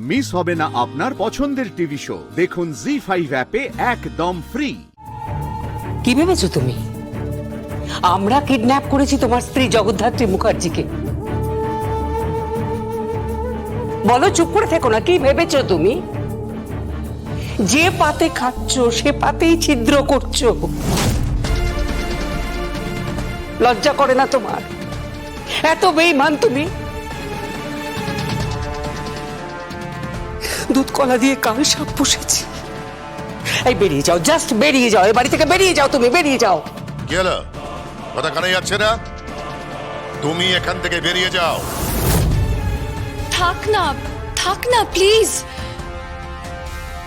Miss হবে না আপনার পছন্দের টিভি শো। দেখুন জি5 অ্যাপে একদম ফ্রি। কি ভেবেছো তুমি আমরা কিডন্যাপ করেছি তোমার স্ত্রী জগদ্ধাত্রী মুখার্জিকে? বলো, চুপ করে থেকো না। কি ভেবেছো তুমি? যে পাতে খাচ্ছ সে পাতেই ছিদ্র করছো। লজ্জা করে না তোমার? এত বেঈমান তুমি? দুধ কলা দিয়ে কাল সাপ পুষেছি। এই বেরিয়ে যাও, জাস্ট বেরিয়ে যাও, এই বাড়ি থেকে বেরিয়ে যাও। তুমি বেরিয়ে যাও। কি হলো? কথা কানে যাচ্ছে না? তুমি এখান থেকে বেরিয়ে যাও। থাক না প্লিজ।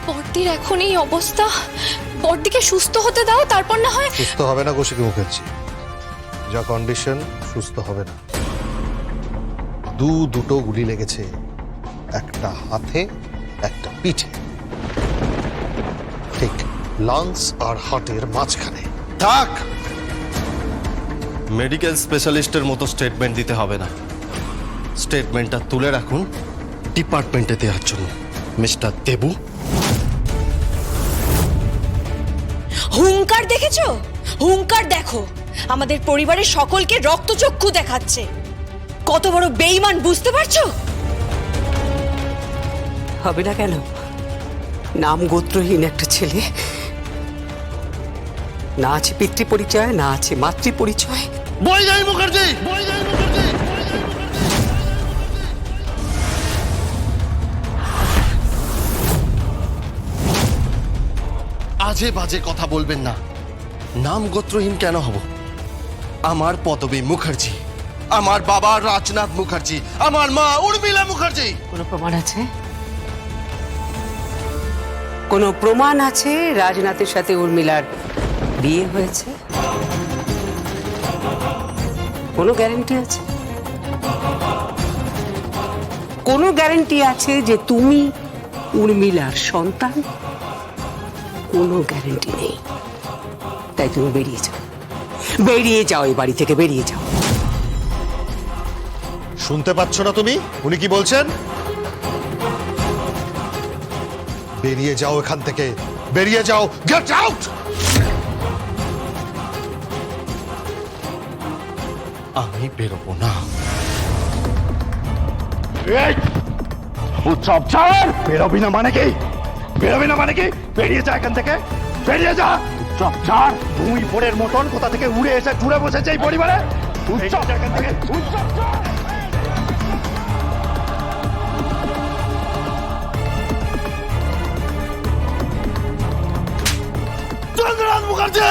বড়দির এখন এই অবস্থা, বড়দিকে সুস্থ হতে দাও, তারপর না হয়। সুস্থ হবে না কৌশিকী মুখার্জি, যা কন্ডিশন সুস্থ হবে না। দুটো গুলি লেগেছে, একটা হাতে একটা পিঠে, ঠিক লাংস আর হার্টের মাঝখানে। থাক, মেডিকেল স্পেশালিস্টের মতো স্টেটমেন্ট দিতে হবে না। স্টেটমেন্টটা তুলে রাখুন ডিপার্টমেন্টে দেওয়ার জন্য, মিস্টার দেবু। হুঙ্কার দেখেছো? হুঙ্কার দেখো, আমাদের পরিবারের সকলকে রক্তচক্ষু দেখাচ্ছে। কত বড় বেঈমান বুঝতে পারছো? হবে না কেন? নাম গোত্রহীন একটা ছেলে, না আছে পিতৃ পরিচয়, না আছে মাতৃ পরিচয়। বৈজয়ী মুখার্জি, আজে বাজে কথা বলবেন না। নাম গোত্রহীন কেন হব? আমার পদবী মুখার্জি, আমার বাবা রাজনাথ মুখার্জি, আমার মা উর্মিলা মুখার্জি। কোনো প্রমাণ আছে? কোনো প্রমাণ আছে রাজনাথের সাথে উর্মিলার বিয়ে হয়েছে? কোনো গ্যারান্টি আছে? কোনো গ্যারান্টি আছে যে তুমি উর্মিলার সন্তান? কোনো গ্যারান্টি নেই। তাই তুমি বেরিয়ে যাও, বেরিয়ে যাও, এই বাড়ি থেকে বেরিয়ে যাও। শুনতে পাচ্ছ না তুমি উনি কি বলছেন? বেরিয়ে যাও এখান থেকে, বেরিয়ে যাও, গেট আউট। আমি বেরোবো না। উৎসব ছাড়। বেরোবি না মানে কি? বেরোবি না মানে কি? বেরিয়ে যা এখান থেকে, বেরিয়ে যা। উৎসব ছাড়। তুই বোনের মতন কোথা থেকে উড়ে এসে জুড়ে বসেছে এই পরিবারে। উৎসব এখান থেকে, উৎসব ছাড়। চন্দ্রনাথ মুখার্জি,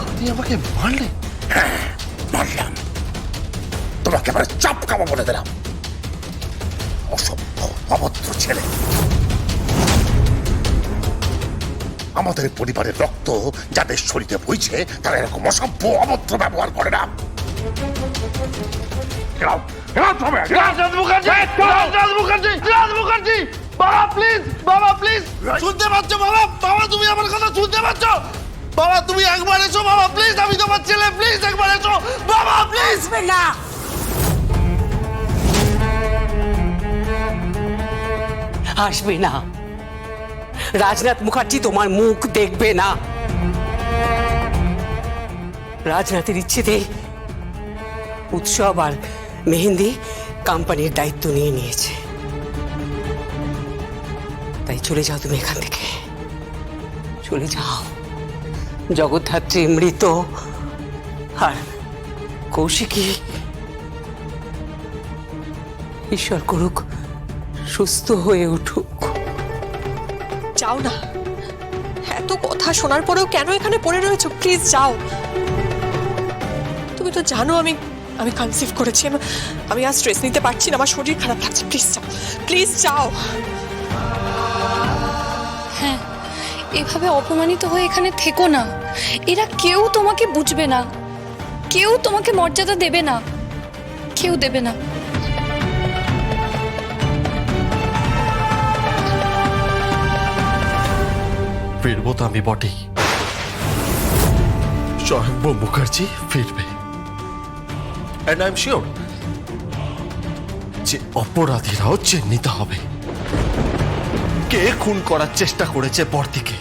আপনি আমাকে মারলে? মারলাম, তোমাকে এবার চাপ কামা বলে দিলাম। অসভ্য অভদ্র ছেলে। আমাদের পরিবারের রক্ত যাদের শরীরে বইছে তারা এরকম অসভ্য অভদ্র ব্যবহার করে না। রাজনাথ মুখার্জি, রাজনাথ মুখার্জি, রাজনাথ মুখার্জি, বাবা প্লিজ, বাবা প্লিজ। শুনতে পাচ্ছ বাবা? বাবা তুমি আমার কথা শুনতে পাচ্ছ? বাবা তুমি একবার এসো বাবা প্লিজ, আমি তোমার ছেলে, প্লিজ একবার এসো বাবা প্লিজ। না, আসবে না। রাজনাথ মুখার্জি তোমার মুখ দেখবে না। রাজনাথের ইচ্ছেতে উৎসব আর মেহেন্দি কোম্পানির দায়িত্ব নিয়ে নিয়েছে। তাই চলে যাও তুমি এখান থেকে, চলে যাও। জগদ্ধাত্রী মৃত, আর কৌশিকী ঈশ্বর করুক সুস্থ হয়ে উঠুক। যাও না, এত কথা শোনার পরেও কেন এখানে পড়ে রয়েছো? প্লিজ যাও। তুমি তো জানো আমি কনসিভ করেছি। আমি আর স্ট্রেস নিতে পারছি না, আমার শরীর খারাপ লাগছে। প্লিজ যাও, প্লিজ যাও। হ্যাঁ, এভাবে অপমানিত হয়ে এখানে থেকো না। এরা কেউ তোমাকে বুঝবে না, কেউ তোমাকে মর্যাদা দেবে না, কেউ দেবে না। ফিরবো তো আমি বটেই, স্বয়ম্ভ মুখার্জি ফিরবে। And I'm sure যে অপরাধীরাও চিহ্নিত হবে। কে খুন করার চেষ্টা করেছে বর্দিকে,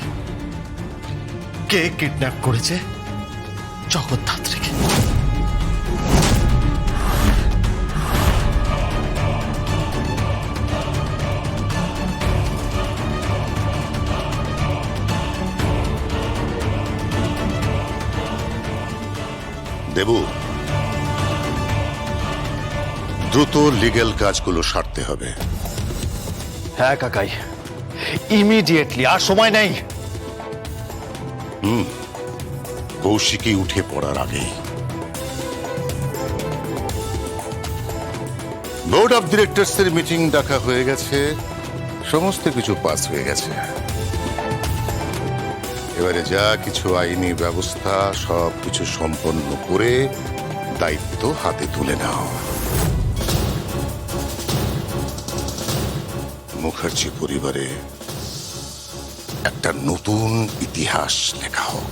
কে কিডন্যাপ করেছে জগদ্ধাত্রীকে। দেবু, দ্রুত লিগ্যাল কাজগুলো সারতে হবে। হ্যাঁ কাকাই, ইমিডিয়েটলি, আর সময় নেই। কৌশিকী উঠে পড়ার আগেই বোর্ড অফ ডিরেক্টরস এর মিটিং ডাকা হয়ে গেছে, সমস্ত কিছু পাস হয়ে গেছে। এবারে যা কিছু আইনি ব্যবস্থা সব কিছু সম্পন্ন করে দায়িত্ব হাতে তুলে নাও। মুখার্জি পরিবারে একটা নতুন ইতিহাস লেখা হোক।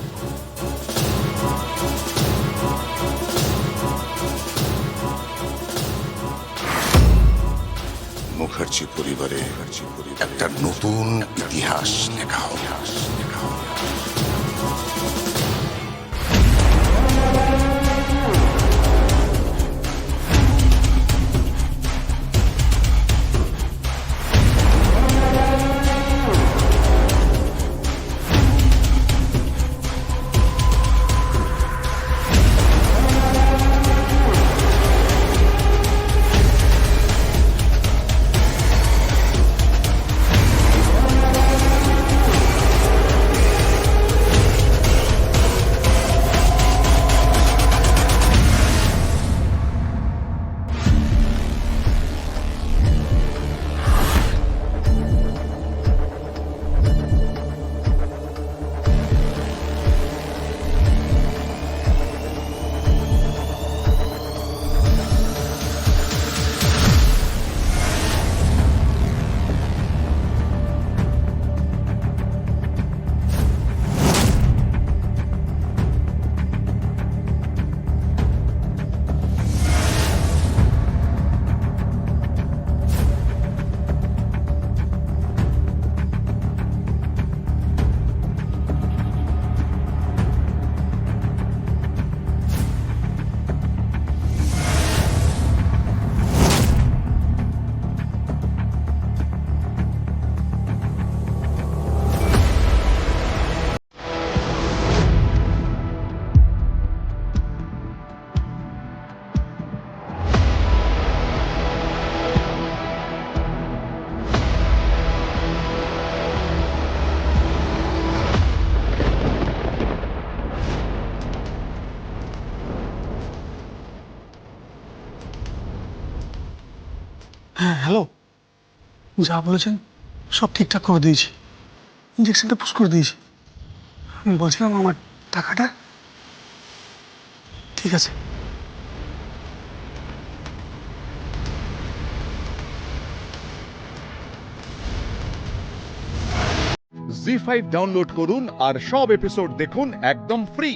মুখার্জি পরিবারে একটা নতুন ইতিহাস লেখা হোক। হ্যাঁ হ্যালো, যা বলেছেন সব ঠিকঠাক করে দিয়েছি, ইঞ্জেকশনটা পুশ করে দিয়েছি। আমি বলছিলাম আমার টাকাটা। ঠিক আছে। জি5 ডাউনলোড করুন আর সব এপিসোড দেখুন একদম ফ্রি।